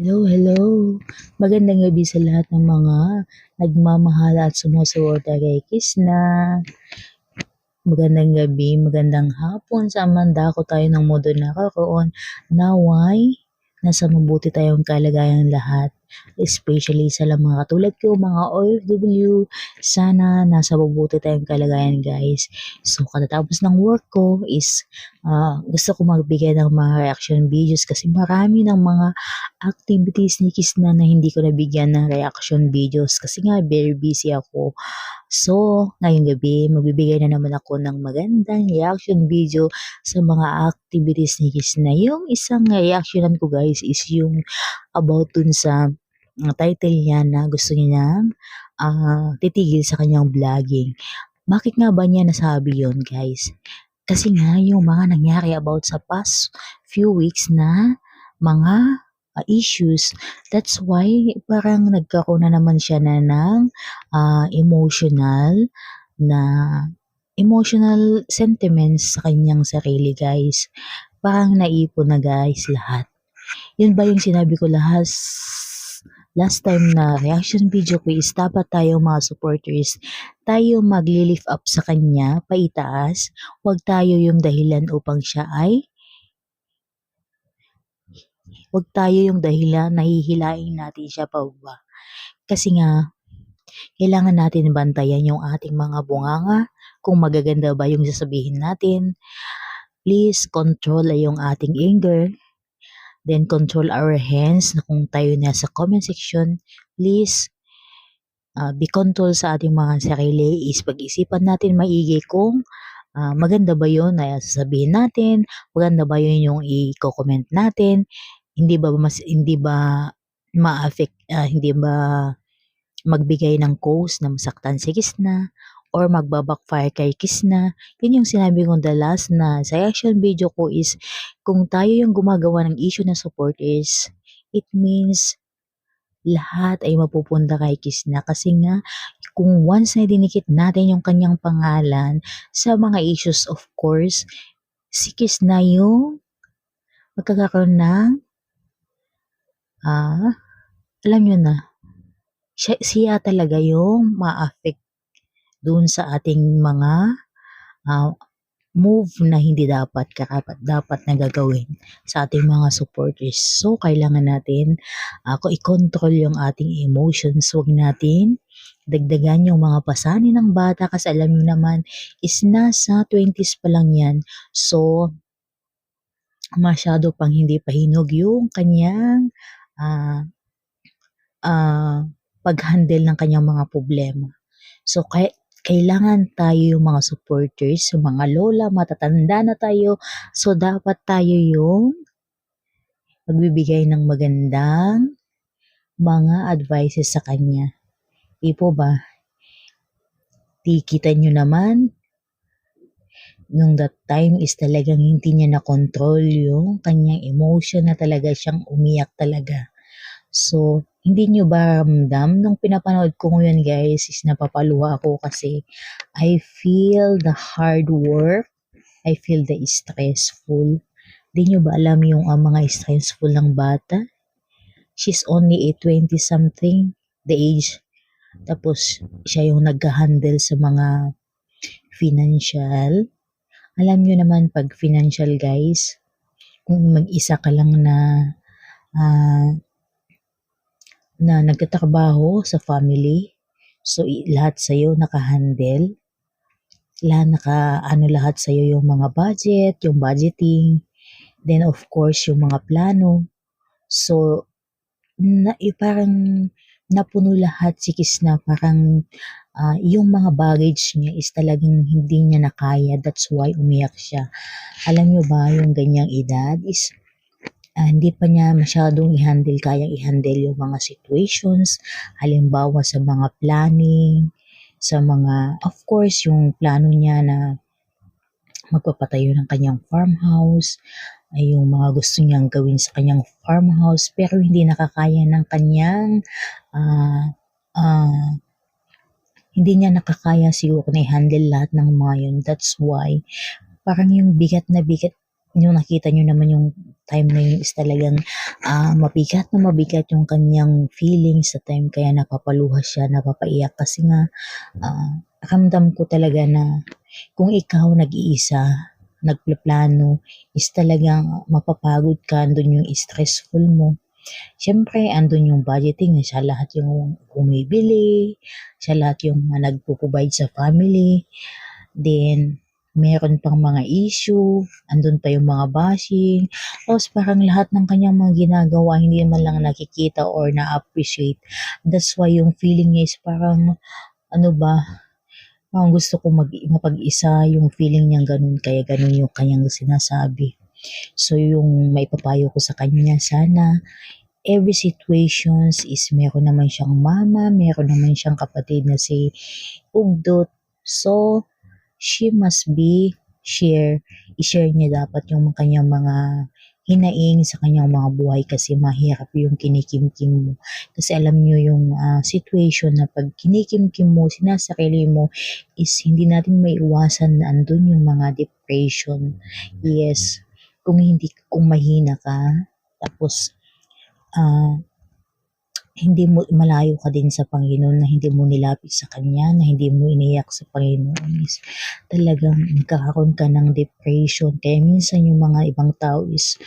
Hello, hello. Magandang gabi sa lahat ng mga nagmamahal at sumusuporta kay Kisna. Magandang gabi, magandang hapon sa mandako tayo ng mundo nakakaroon. Naway, nasa mabuti tayong kalagayan lahat. Especially sa mga katulad ko, mga OFW. Sana nasa mabuti tayong kalagayan, guys. So, katatapos ng work ko is gusto ko magbigay ng mga reaction videos kasi marami ng mga activities ni Kisna na hindi ko nabigyan ng reaction videos kasi nga very busy ako. So, ngayong gabi, magbibigay na naman ako ng magandang reaction video sa mga activities ni Kisna. Yung isang reactionan ko, guys, is yung about dun sa title niya na gusto niya titigil sa kanyang vlogging. Bakit nga ba niya nasabi yon, guys? Kasi nga yung mga nangyari about sa past few weeks na mga issues. That's why parang nagkaroon na naman siya na ng na emotional sentiments sa kanyang sarili, guys. Parang naipon na, guys, lahat. Yun ba yung sinabi ko last time na reaction video ko is dapat tayo mga supporters, tayo magli-lift up sa kanya, paitaas, huwag tayo yung dahilan upang siya ay, huwag tayo yung dahilan na hihilain natin siya pababa. Kasi nga, kailangan natin bantayan yung ating mga bunganga, kung magaganda ba yung sasabihin natin. Please control yung ating anger. Then control our hands na kung tayo na sa comment section, please be control sa ating mga sarili is pag-isipan natin maigi kung maganda ba yun na sasabihin natin, maganda ba yun yung i-comment natin, hindi ba ma-affect, hindi ba magbigay ng cause na masaktan si Kisna or magbabackfire kay Kisna. Yun yung sinabi ko the last na sa reaction video ko is kung tayo yung gumagawa ng issue na support is it means lahat ay mapupunta kay Kisna kasi nga kung once na dinikit natin yung kanyang pangalan sa mga issues, of course si Kisna yung magkakaroon ng alam nyo na siya talaga yung ma-affect dun sa ating mga move na hindi dapat na gagawin sa ating mga supporters. So, kailangan natin i-control yung ating emotions. Huwag natin dagdagan yung mga pasanin ng bata kasi alam nyo naman is nasa 20s pa lang yan. So, masyado pang hindi pahinog yung kanyang pag-handle ng kanyang mga problema. So, kailangan tayo yung mga supporters, yung mga lola, matatanda na tayo. So, dapat tayo yung magbibigay ng magandang mga advices sa kanya. Ipo ba? Kita nyo naman, nung that time is talagang hindi niya na-control yung kanyang emotion na talaga siyang umiyak talaga. So, hindi nyo ba ramdam nung pinapanood ko ngayon, guys, is napapaluha ako kasi I feel the hard work, I feel the stressful. Di nyo ba alam yung mga stressful ng bata? She's only a 20 something, the age. Tapos, siya yung nag-handle sa mga financial. Alam nyo naman pag financial, guys, kung mag-isa ka lang na nagtatrabaho sa family. So, lahat sa'yo naka-handle. Lahat sa'yo yung mga budget, yung budgeting. Then, of course, yung mga plano. So, parang napuno lahat si Kisna. Parang yung mga baggage niya is talagang hindi niya nakaya. That's why umiyak siya. Alam nyo ba, yung ganyang edad is hindi pa niya masyadong kayang i-handle yung mga situations, halimbawa sa mga planning, sa mga, of course, yung plano niya na magpapatayo ng kanyang farmhouse, ay yung mga gusto niyang gawin sa kanyang farmhouse, pero hindi nakakaya ng kanyang, hindi niya nakakaya siguro na i-handle lahat ng mga yun. That's why, parang yung bigat na bigat yung nakita niyo naman yung time na yun is talagang mabigat na mabigat yung kanyang feelings sa time kaya napapaluha siya, napapaiyak kasi nga ramdam ko talaga na kung ikaw nag-iisa, nagplaplano is talagang mapapagod ka, andun yung stressful mo. Siyempre andun yung budgeting na siya lahat yung bumibili, siya lahat yung nagpo-provide sa family. Then, meron pang mga issue, andun pa yung mga bashing, tapos parang lahat ng kanyang mga ginagawa hindi man lang nakikita or na-appreciate. That's why yung feeling niya is parang, ano ba, parang gusto ko mapag-isa yung feeling niya ganun, kaya ganun yung kanyang sinasabi. So, yung maipapayo ko sa kanya, sana every situations is meron naman siyang mama, meron naman siyang kapatid na si Ugdot. So, she must be i-share niya dapat yung kanyang mga hinaing sa kanyang mga buhay kasi mahirap yung kinikimkim mo. Kasi alam niyo yung situation na pag kinikimkim mo, sinasarili mo is hindi natin maiwasan na andun yung mga depression. Yes, kung mahina ka, tapos ah, hindi mo malayo ka din sa Panginoon na hindi mo nilapit sa Kanya, na hindi mo iniyak sa Panginoon is talagang magkakaroon ka ng depression. Kaya minsan yung mga ibang tao is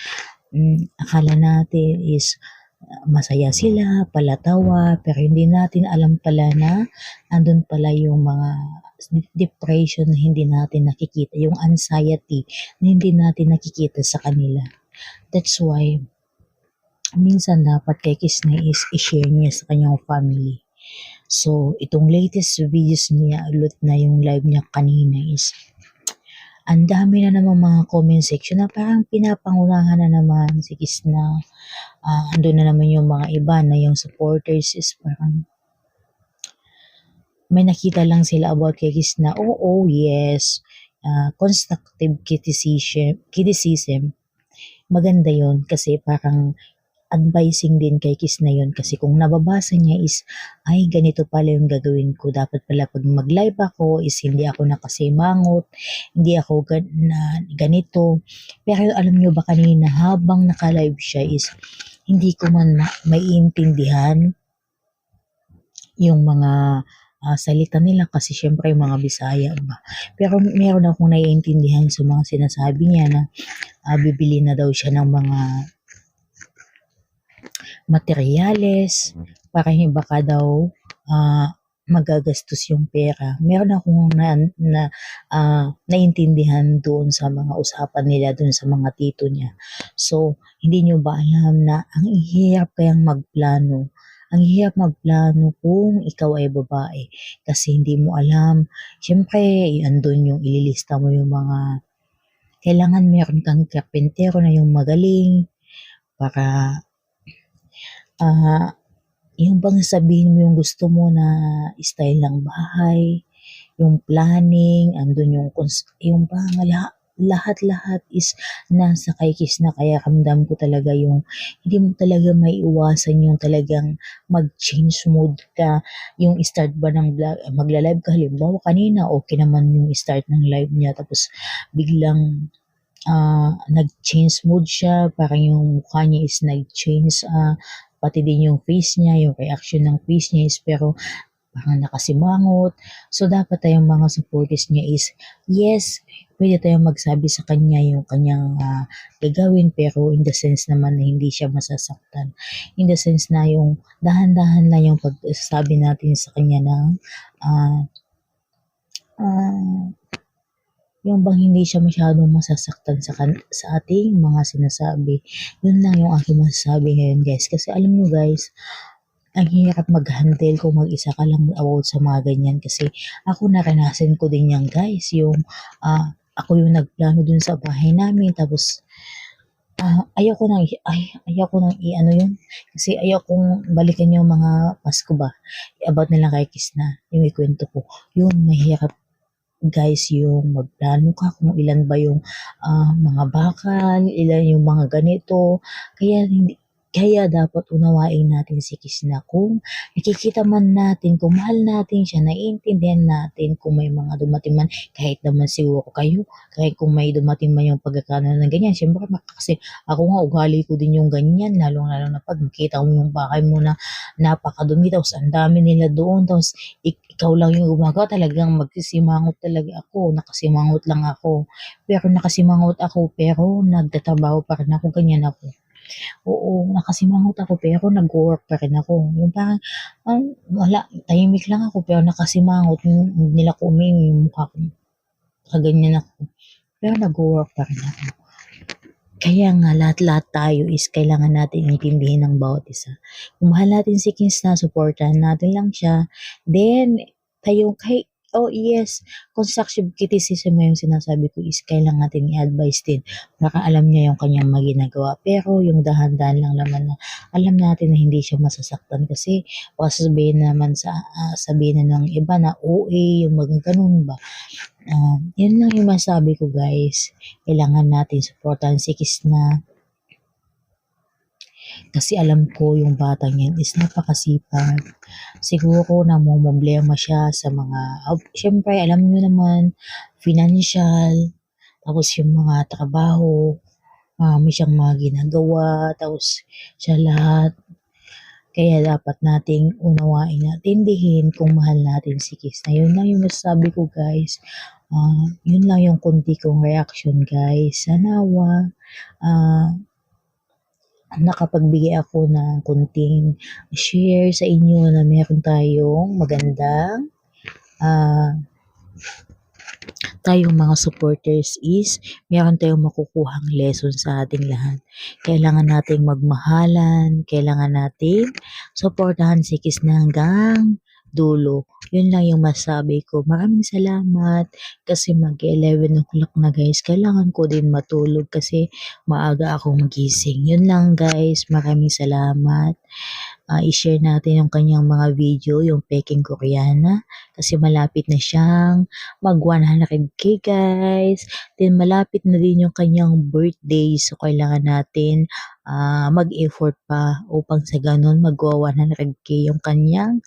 akala natin is masaya sila, palatawa, pero hindi natin alam pala na andun pala yung mga depression na hindi natin nakikita, yung anxiety na hindi natin nakikita sa kanila. That's why minsan dapat kay Kisney is i-share niya sa kanyang family. So, itong latest videos niya, ulit na yung live niya kanina is, ang dami na naman mga comment section na parang pinapangunahan na naman si Kisna. Andun na naman yung mga iba na yung supporters is parang may nakita lang sila about kay Kisna. Oo, yes. Constructive criticism. Maganda yon kasi parang advising din kay Kiss na yun kasi kung nababasa niya is, ay ganito pala yung gagawin ko. Dapat pala pag mag-live ako is hindi ako nakasimangot, hindi ako ganito. Pero alam nyo ba kanina habang naka-live siya is hindi ko man maiintindihan yung mga salita nila kasi syempre yung mga Bisaya ba. Pero meron akong naiintindihan sa mga sinasabi niya na bibili na daw siya ng mga materyales para hindi baka daw magagastos yung pera. Meron akong naintindihan doon sa mga usapan nila doon sa mga tito niya. So, hindi nyo ba alam na ang hirap kayang magplano? Ang hirap magplano kung ikaw ay babae kasi hindi mo alam. Siyempre, andun yung ililista mo yung mga kailangan meron kang karpentero na yung magaling para yung bang sabihin mo yung gusto mo na style ng bahay, yung planning, andun yung bang lahat-lahat is nasa kay Kiss na kaya ramdam ko talaga yung hindi mo talaga maiiwasan yung talagang mag-change mood ka. Yung start ba ng magla-live ka, halimbawa kanina okay naman yung start ng live niya tapos biglang nag-change mood siya, parang yung mukha niya is nag-change, pati din yung face niya, yung reaction ng face niya is pero parang nakasimangot. So, dapat tayong mga supporters niya is, yes, pwede tayong magsabi sa kanya yung kanyang gagawin pero in the sense naman na hindi siya masasaktan. In the sense na yung dahan-dahan lang yung pagsabi natin sa kanya ng yung bang hindi siya masyadong masasaktan sa ating mga sinasabi. Yun lang yung aking masasabi ngayon guys. Kasi alam nyo guys, ang hirap mag-handle kung mag-isa ka lang about sa mga ganyan. Kasi ako naranasan ko din yan guys. Yung ako yung nagplano dun sa bahay namin. Tapos ayaw ko nang i-ano yun. Kasi ayaw kong balikan yung mga Pasko ba. About nila kay Kiss na. Yung ikwento ko. Yun, mahirap guys yung magplano ka kung ilan ba yung mga bakal, ilan yung mga ganito. Kaya hindi, Kaya dapat unawain natin si Kiss na kung nakikita man natin, kung mahal natin siya, naiintindihan natin kung may mga dumating man, kahit naman siguro kayo, kahit kung may dumating man yung pagkakano ng ganyan, syempre kasi ako nga ugali ko din yung ganyan, lalong-lalo na pag makita mo yung bahay mo na napakadumi, tapos ang dami nila doon, tapos ikaw lang yung gumagawa, talagang magsisimangot talaga ako, nakasimangot lang ako. Pero nakasimangot ako, pero nagtatrabaho pa rin ako, ganyan ako. Oo, nakasimangot ako pero nagwo-work pa rin ako. Yung parang, wala, tahimik lang ako pero nakasimangot. Hindi nila ko umingi yung mukha ko. Kaganyan ako. Pero nagwo-work pa rin ako. Kaya nga lahat-lahat tayo is kailangan natin intindihin ng bawat isa. Kung mahal natin si Kins na, supportahan natin lang siya. Then, tayo, kahit, oh yes, constructive criticism mo yung sinasabi ko is kailangan natin i-advise din. Baka alam niya yung kanyang mga ginagawa. Pero yung dahan-dahan lang naman na alam natin na hindi siya masasaktan kasi baka sabihin naman sabihin na ng iba na OA, yung mga ganun ba. Yun lang yung masabi ko guys. Kailangan natin supportahan si Kiss na kasi alam ko yung batang yan is napakasipag. Siguro namomroblema siya sa mga, syempre alam niyo naman, financial, tapos yung mga trabaho, may siyang mga ginagawa, tapos siya lahat. Kaya dapat nating unawain at intindihin kung mahal natin si Kiss na. Yun lang yung masasabi ko guys. Yun lang yung konti kong reaction guys. Sanawa, nakapagbigay ako ng konting share sa inyo na meron tayong magandang tayong mga supporters is meron tayong makukuhang lesson sa ating lahat. Kailangan nating magmahalan, kailangan nating supportahan si Kiss na hanggang dulo. Yun lang yung masabi ko. Maraming salamat kasi mag-11 o'clock na guys. Kailangan ko din matulog kasi maaga akong gising. Yun lang guys. Maraming salamat. I-share natin yung kanyang mga video, yung Peking Koreana. Kasi malapit na siyang mag 100k guys. Then malapit na din yung kanyang birthday. So kailangan natin mag-effort pa upang sa ganun magwa 100k yung kanyang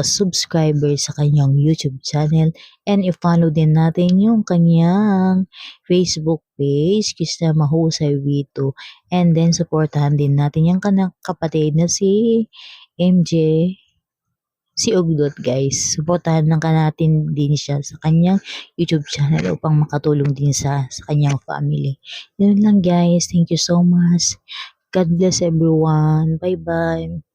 subscriber sa kanyang YouTube channel and i-follow din natin yung kanyang Facebook page Kisna Mahusay Vito and then supportahan din natin yung kanyang kapatid na si MJ si Ugdot guys. Supportahan lang ka natin din siya sa kanyang YouTube channel upang makatulong din sa kanyang family. Yun lang guys. Thank you so much. God bless everyone. Bye bye.